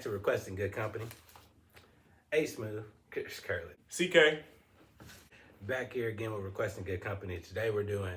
back to Requesting Good Company. A Smooth, Chris Curley. CK. Back here again with Requesting Good Company. Today we're doing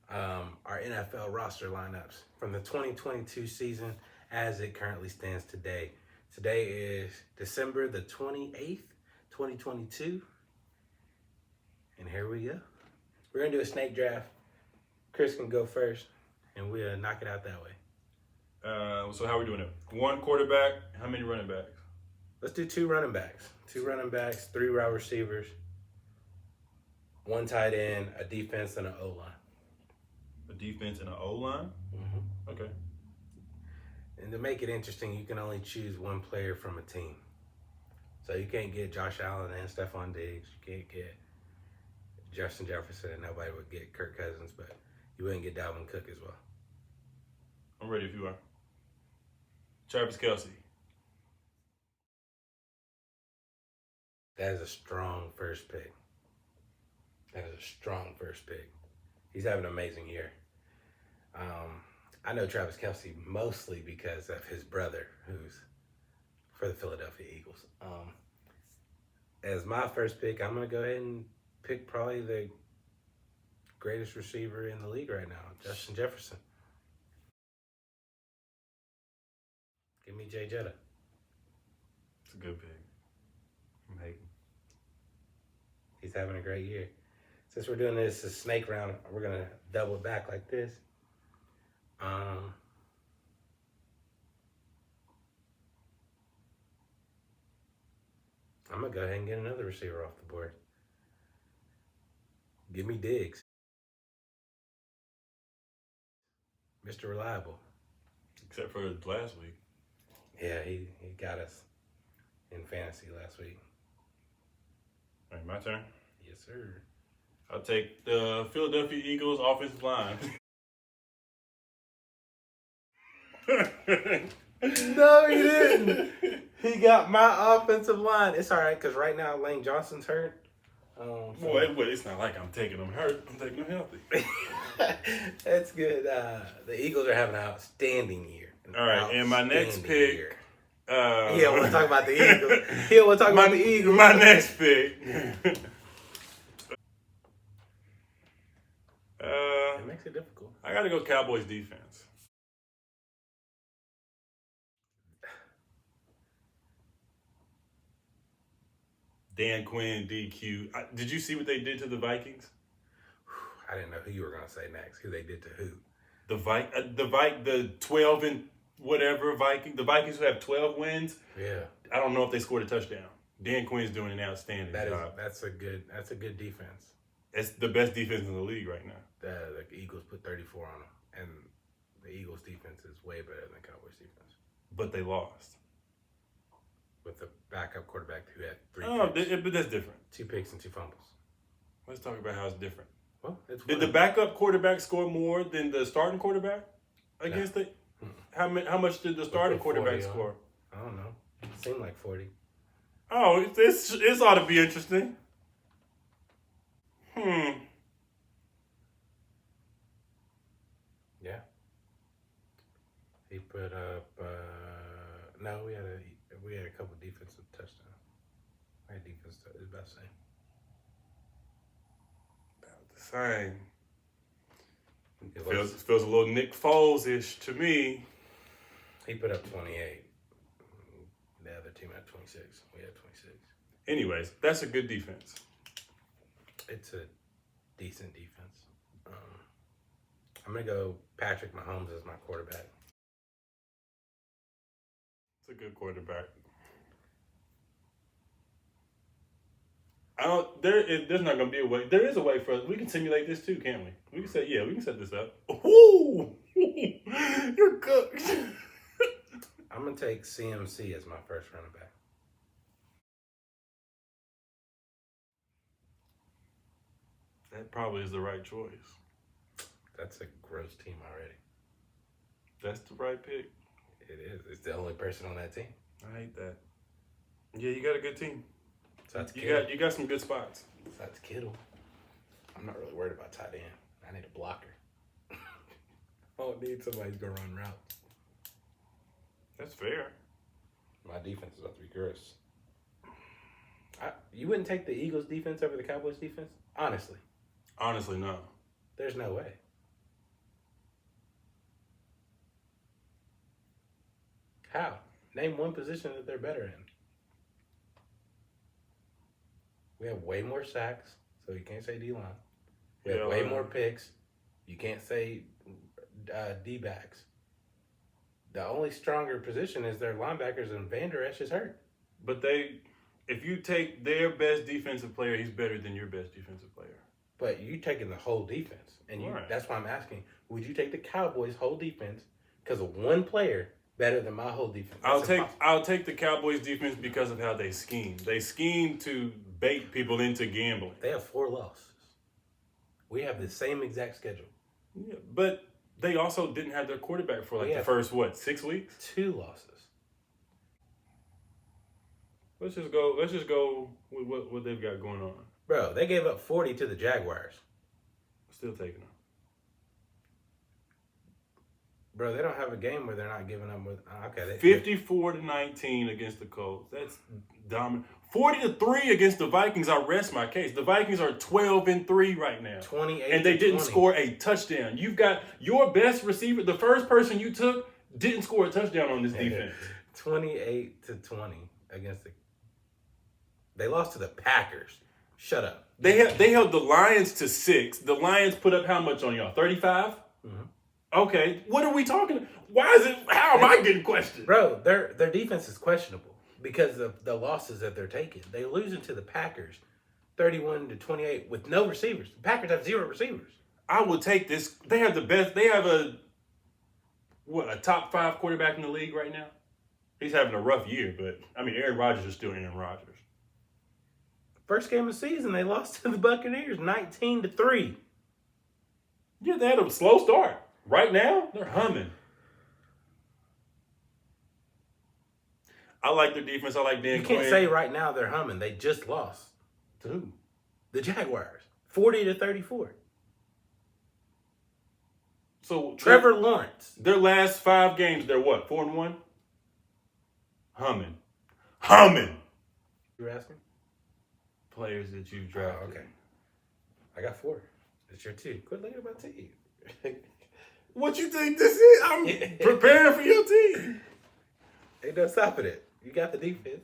our NFL roster lineups from the 2022 season as it currently stands today. Today is December the 28th, 2022. And here we go. We're going to do a snake draft. Chris can go first, and we'll knock it out that way. So how are we doing it? One quarterback. How many running backs? Let's do two running backs. Two running backs, three wide receivers, one tight end, a defense, and an O-line. A defense and an O-line? Mm-hmm. Okay. And to make it interesting, you can only choose one player from a team. So you can't get Josh Allen and Stephon Diggs. You can't get Justin Jefferson, and nobody would get Kirk Cousins, but you wouldn't get Dalvin Cook as well. I'm ready if you are. Travis Kelce. That is a strong first pick. He's having an amazing year. I know Travis Kelce mostly because of his brother, who's for the Philadelphia Eagles. As my first pick, I'm going to go ahead and pick probably the greatest receiver in the league right now, Justin Jefferson. Give me Jay Jetta. It's a good pick. I'm hating. He's having a great year. Since we're doing this a snake round, we're going to double it back like this. I'm going to go ahead and get another receiver off the board. Give me Diggs. Mr. Reliable. Except for last week. Yeah, he got us in fantasy last week. All right, my turn. Yes, sir. I'll take the Philadelphia Eagles offensive line. No, he didn't. He got my offensive line. It's all right, because right now Lane Johnson's hurt. Boy, it's not like I'm taking them hurt. I'm taking them healthy. That's good. The Eagles are having an outstanding year. All right, and my next pick. Yeah, we'll talk about the Eagles. My next pick. It makes it difficult. I got to go Cowboys defense. Dan Quinn, DQ. Did you see what they did to the Vikings? I didn't know who you were going to say next. Who they did to who? The 12 and whatever Viking. The Vikings who have 12 wins. Yeah. I don't know if they scored a touchdown. Dan Quinn's doing an outstanding job. That's a good defense. It's the best defense in the league right now. The Eagles put 34 on them, and the Eagles defense is way better than the Cowboys defense. But they lost. With the backup quarterback who had 3 picks. But that's different. 2 picks and 2 fumbles. Let's talk about how it's different. Well, did the backup quarterback score more than the starting quarterback against it? How much did the starting quarterback score? I don't know. It seemed like 40. Oh, this ought to be interesting. Yeah. He put up. No, we had a couple defensive touchdowns. My defense is about the same. About the same. Feels a little Nick Foles-ish to me. He put up 28. The other team had 26. We had 26. Anyways, that's a good defense. It's a decent defense. I'm going to go Patrick Mahomes as my quarterback. It's a good quarterback. There's not going to be a way. There is a way for us. We can simulate this too, can't we? We can say, we can set this up. Ooh, you're cooked. I'm going to take CMC as my first running back. That probably is the right choice. That's a gross team already. That's the right pick. It is. It's the only person on that team. I hate that. Yeah, you got a good team. So that's you got some good spots. So that's Kittle. I'm not really worried about tight end. I need a blocker. I don't need somebody who's going to run routes. That's fair. My defense is about to be gross. You wouldn't take the Eagles' defense over the Cowboys' defense? Honestly. Honestly, no. There's no way. How? Name one position that they're better in. We have way more sacks, so you can't say D-line. We have way more picks. You can't say D-backs. The only stronger position is their linebackers, and Van Der Esch is hurt. But if you take their best defensive player, he's better than your best defensive player. But you taking the whole defense, and Right. That's why I'm asking, would you take the Cowboys' whole defense because of one player better than my whole defense? I'll take the Cowboys defense because of how they scheme. They scheme to bait people into gambling. They have 4 losses. We have the same exact schedule. Yeah, but they also didn't have their quarterback for the first 6 weeks? 2 losses. Let's just go with what they've got going on. Bro, they gave up 40 to the Jaguars. Still taking them. Bro, they don't have a game where they're not giving up with 54-19 against the Colts. That's dominant. 40-3 against the Vikings. I rest my case. The Vikings are 12-3 right now. 28 and they didn't 20. score a touchdown. You've got your best receiver. The first person you took didn't score a touchdown on this defense. 28-20 against the. They lost to the Packers. Shut up. They held the Lions to 6. The Lions put up how much on y'all? 35. Mm-hmm. Okay, what are we talking? Why is it? How am I getting questioned? Bro, their defense is questionable because of the losses that they're taking. They losing to the Packers 31-28 with no receivers. The Packers have 0 receivers. I would take this. They have the best. They have a top 5 quarterback in the league right now. He's having a rough year, but I mean, Aaron Rodgers is still Aaron Rodgers. First game of the season, they lost to the Buccaneers 19-3. Yeah, they had a slow start. Right now, they're humming. I like their defense. I like Dan You Quinn. can't say right now they're humming. They just lost. To who? The Jaguars. 40-34. So Trevor Lawrence. Their last 5 games, they're what? 4-1? Humming. You were asking? Players that you drafted. Oh, okay. I got 4. It's your 2. Quit looking at my team. What you think this is? I'm preparing for your team. Ain't no stopping it. You got the defense.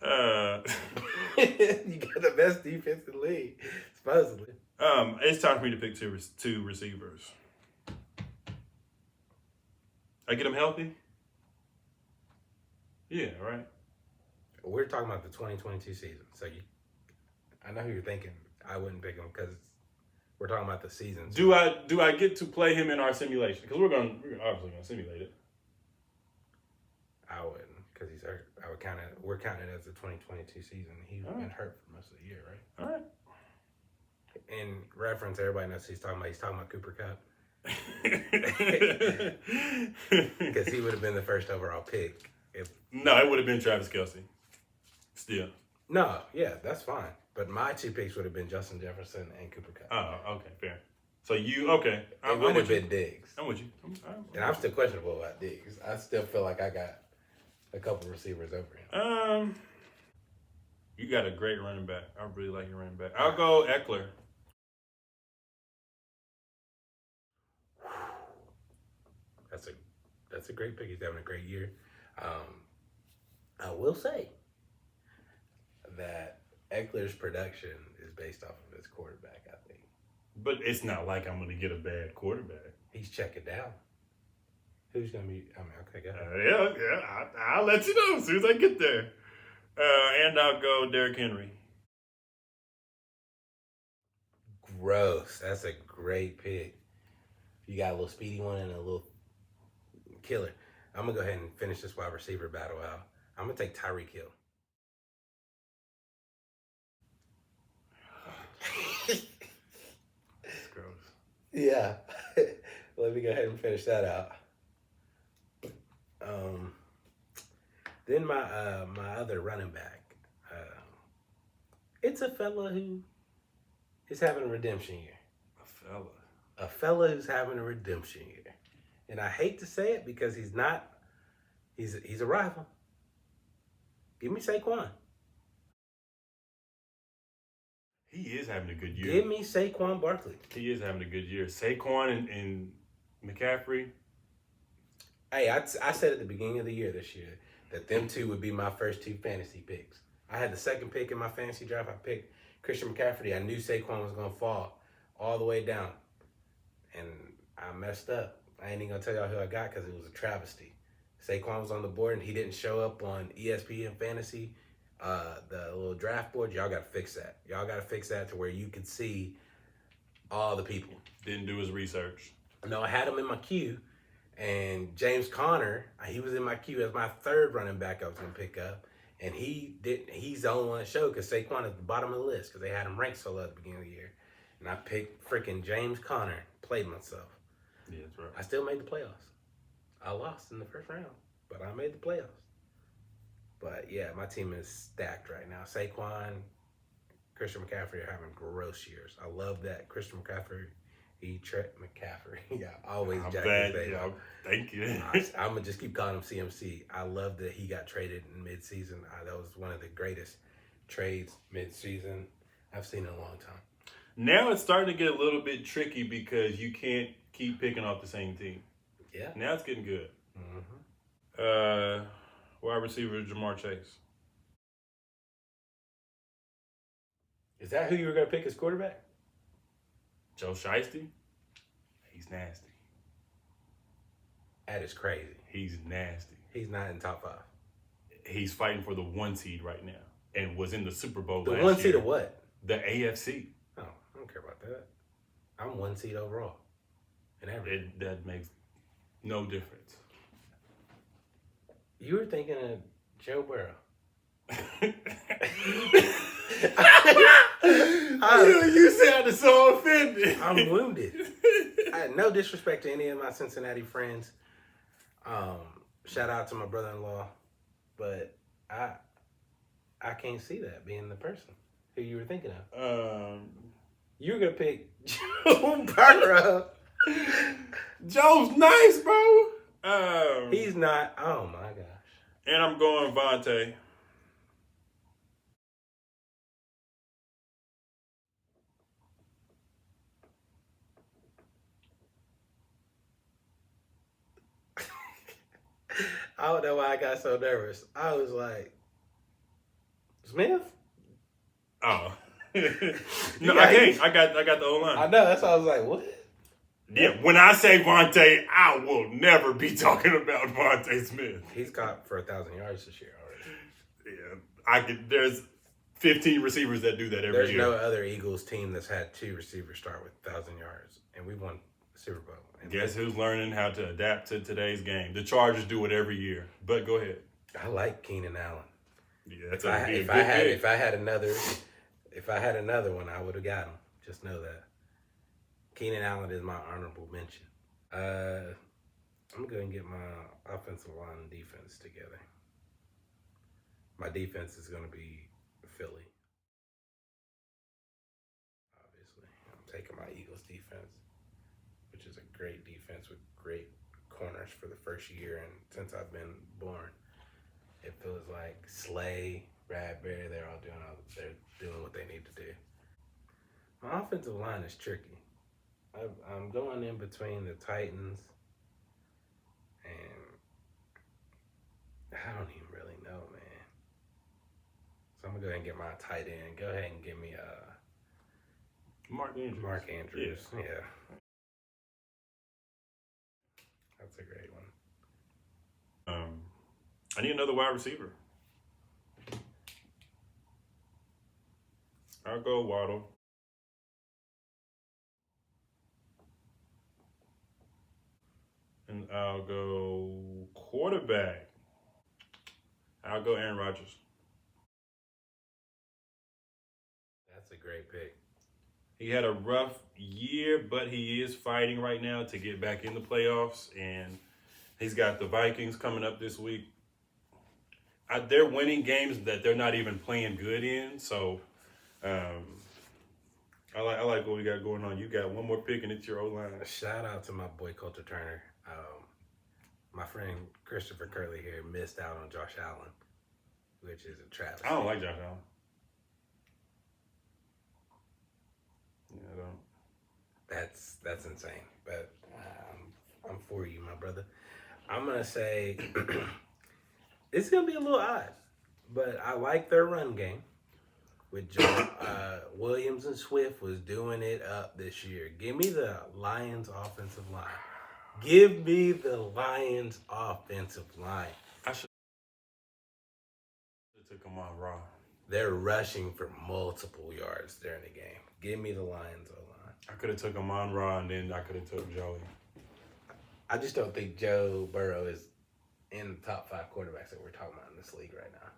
You got the best defense in the league, supposedly. It's time for me to pick two receivers. I get them healthy? Yeah, right. We're talking about the 2022 season, so I know who you're thinking. I wouldn't pick him because we're talking about the season. Do I get to play him in our simulation? Because we're obviously gonna simulate it. I wouldn't because he's hurt. We're counting it as the 2022 season. He's been hurt for most of the year, right? All right. In reference, everybody knows he's talking about Cooper Kupp. Because he would have been the first overall pick. No, it would have been Travis Kelce. Still. No, yeah, that's fine. But my 2 picks would have been Justin Jefferson and Cooper Kupp. Oh, okay, fair. So okay. It would have been Diggs. I'm with you. And I'm still questionable about Diggs. I still feel like I got a couple receivers over him. You got a great running back. I really like your running back. I'll go Eckler. That's a great pick. He's having a great year. I will say that Eckler's production is based off of his quarterback, I think. But it's not like I'm going to get a bad quarterback. He's checking down. Who's going to be? Okay, go ahead. Yeah. I'll let you know as soon as I get there. And I'll go Derrick Henry. Gross. That's a great pick. You got a little speedy one and a little killer. I'm going to go ahead and finish this wide receiver battle out. I'm going to take Tyreek Hill. That's gross. Yeah. Let me go ahead and finish that out. Then my other running back. It's a fella who is having a redemption year. A fella who's having a redemption year. And I hate to say it because he's not He's a rival. Give me Saquon. He is having a good year. Give me Saquon Barkley. He is having a good year. Saquon and McCaffrey. Hey, I said at the beginning of the year this year that them two would be my first two fantasy picks. I had the second pick in my fantasy draft. I picked Christian McCaffrey. I knew Saquon was going to fall all the way down. And I messed up. I ain't even going to tell y'all who I got because it was a travesty. Saquon was on the board and he didn't show up on ESPN Fantasy, the little draft board. Y'all got to fix that. Y'all got to fix that to where you could see all the people. Didn't do his research. No, I had him in my queue. And James Conner, he was in my queue as my third running back I was going to pick up. And he's the only one that showed because Saquon is at the bottom of the list because they had him ranked so low at the beginning of the year. And I picked freaking James Conner, played myself. Yeah, that's right. I still made the playoffs. I lost in the first round, but I made the playoffs. But yeah, my team is stacked right now. Saquon, Christian McCaffrey are having gross years. I love that. Christian McCaffrey, McCaffrey. Yeah, always I'm jack glad. his name Yeah, up. thank you. I'm going to just keep calling him CMC. I love that he got traded in midseason. That was one of the greatest trades midseason I've seen in a long time. Now it's starting to get a little bit tricky because you can't keep picking off the same team. Yeah. Now it's getting good. Mm-hmm. Wide receiver Jamar Chase. Is that who you were going to pick as quarterback? Joe Shiesty. He's nasty. That is crazy. He's nasty. He's not in top 5. He's fighting for the 1 seed right now and was in the Super Bowl The last 1 year. seed of what? The AFC. Oh, I don't care about that. I'm 1 seed overall. And That makes no difference. You were thinking of Joe Burrow. You sounded so offended. I'm wounded. No disrespect to any of my Cincinnati friends. Shout out to my brother-in-law, but I can't see that being the person who you were thinking of. You were gonna pick Joe Burrow. Joe's nice, bro. He's not. Oh my gosh. And I'm going Vontae. I don't know why I got so nervous. I was like, Smith? Oh. No, I can't. I got the O-line. I know. That's why I was like, what? Yeah, when I say Vontae, I will never be talking about Vontae Smith. He's caught for 1,000 yards this year already. Yeah, there's 15 receivers that do that every There's year. no other Eagles team that's had 2 receivers start with 1,000 yards, and we won the Super Bowl. And Guess who's learning how to adapt to today's game? The Chargers do it every year. But go ahead. I like Keenan Allen. Yeah, that's If I had another one, I would have got him. Just know that. Keenan Allen is my honorable mention. I'm going to get my offensive line and defense together. My defense is going to be Philly. Obviously. I'm taking my Eagles defense, which is a great defense with great corners for the first year. And since I've been born, it feels like Slay, Bradbury, they're doing what they need to do. My offensive line is tricky. I'm going in between the Titans and I don't even really know, man. So I'm gonna go ahead and get my tight end. Go ahead and give me Mark Andrews. Mark Andrews. Yeah. That's a great one. I need another wide receiver. I'll go Waddle. And I'll go quarterback. I'll go Aaron Rodgers. That's a great pick. He had a rough year, but he is fighting right now to get back in the playoffs. And he's got the Vikings coming up this week. They're winning games that they're not even playing good in. So I like what we got going on. You got one more pick, and it's your O-line. Shout out to my boy Coulter Turner. My friend Christopher Curley here missed out on Josh Allen, which is a travesty. I don't like Josh Allen. Yeah, I don't. That's insane. But I'm for you, my brother. I'm gonna say it's gonna be a little odd, but I like their run game. With Williams and Swift was doing it up this year. Give me the Lions offensive line. Give me the Lions offensive line. I should have took him on Raw. They're rushing for multiple yards during the game. Give me the Lions O-line. I could have took him on Raw, and then I could have took Joey. I just don't think Joe Burrow is in the top 5 quarterbacks that we're talking about in this league right now.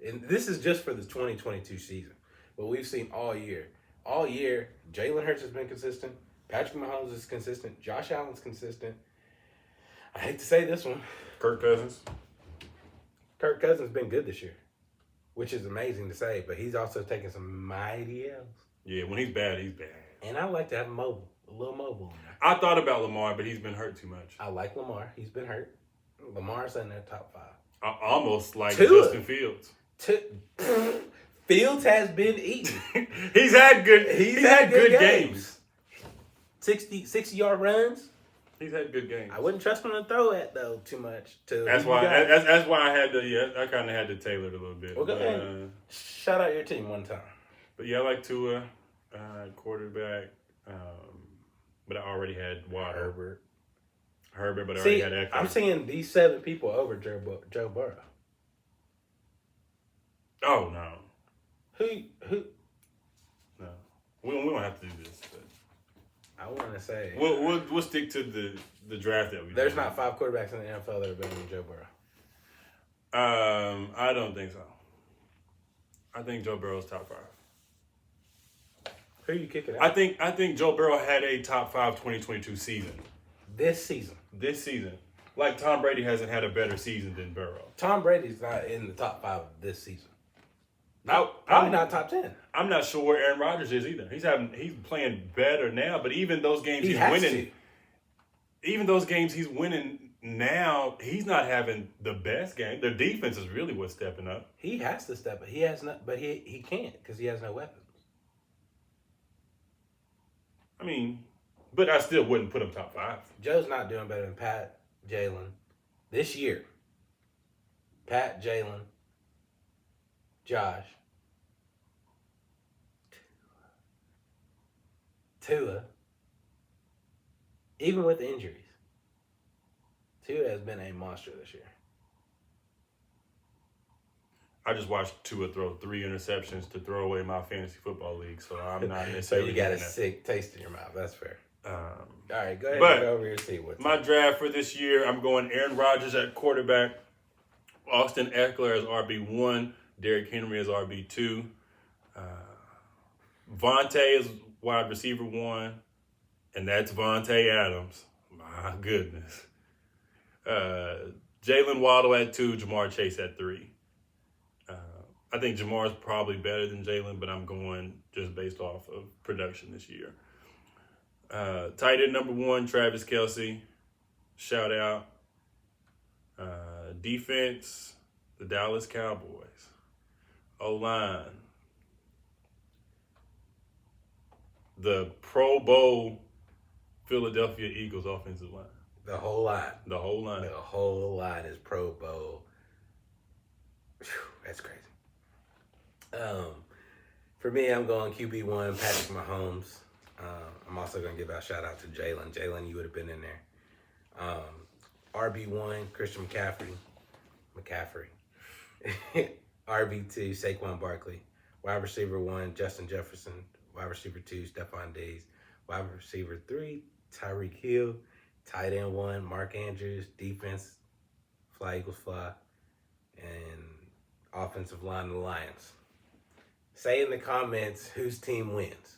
And this is just for the 2022 season. But we've seen all year. All year, Jalen Hurts has been consistent. Patrick Mahomes is consistent. Josh Allen's consistent. I hate to say this one. Kirk Cousins. Kirk Cousins has been good this year, which is amazing to say, but he's also taking some mighty L's. Yeah, when he's bad, he's bad. And I like to have a little mobile. I thought about Lamar, but he's been hurt too much. I like Lamar. He's been hurt. Lamar's in their top 5. I almost like Tua. Justin Fields. Fields has been eating. He's had good games. 60-yard runs. He's had good games. I wouldn't trust him to throw it though too much. That's why I had to. Yeah, I kind of had to tailor it a little bit. Well, go ahead. Shout out your team one time. But yeah, I like Tua, quarterback. But I already had Waddle. Herbert, but I already had Eckler. I'm seeing these 7 people over Joe Burrow. Oh no. Who? No, we don't have to do this. But I want to say we'll stick to the draft that we. There's not 5 quarterbacks in the NFL that are better than Joe Burrow. I don't think so. I think Joe Burrow's top 5. Who are you kicking out? I think Joe Burrow had a top 5 2022 season. This season. Like Tom Brady hasn't had a better season than Burrow. Tom Brady's not in the top 5 of this season. No, probably not top 10. I'm not sure where Aaron Rodgers is either. He's playing better now, but even those games he's winning. Even those games he's winning now, he's not having the best game. Their defense is really what's stepping up. He has to step up. He has not, but he can't because he has no weapons. I mean, but I still wouldn't put him top 5. Joe's not doing better than Pat, Jalen this year. Pat, Jalen, Josh, Tua, even with injuries. Tua has been a monster this year. I just watched Tua throw 3 interceptions to throw away my fantasy football league, so I'm not So necessarily. you got a sick taste in your mouth. That's fair. All right, go ahead but and go over here and see what's my draft for this year. I'm going Aaron Rodgers at quarterback, Austin Eckler as RB1, Derrick Henry as RB2, Vontae is wide receiver 1, and that's Vontae Adams. My goodness. Jalen Waddle at 2, Jamar Chase at 3. I think Jamar's probably better than Jalen, but I'm going just based off of production this year. Tight end number 1, Travis Kelce. Shout out. Defense, the Dallas Cowboys. O-line, the Pro Bowl Philadelphia Eagles offensive line. The whole line. The whole line. The whole line is Pro Bowl. Whew, that's crazy. For me, I'm going QB1, Patrick Mahomes. I'm also going to give a shout out to Jalen. Jalen, you would have been in there. RB1, Christian McCaffrey. RB2, Saquon Barkley. Wide receiver 1, Justin Jefferson. Wide receiver 2, Stephon Diggs. Wide receiver 3, Tyreek Hill. Tight end 1, Mark Andrews. Defense, Fly Eagles Fly. And offensive line, the Lions. Say in the comments whose team wins.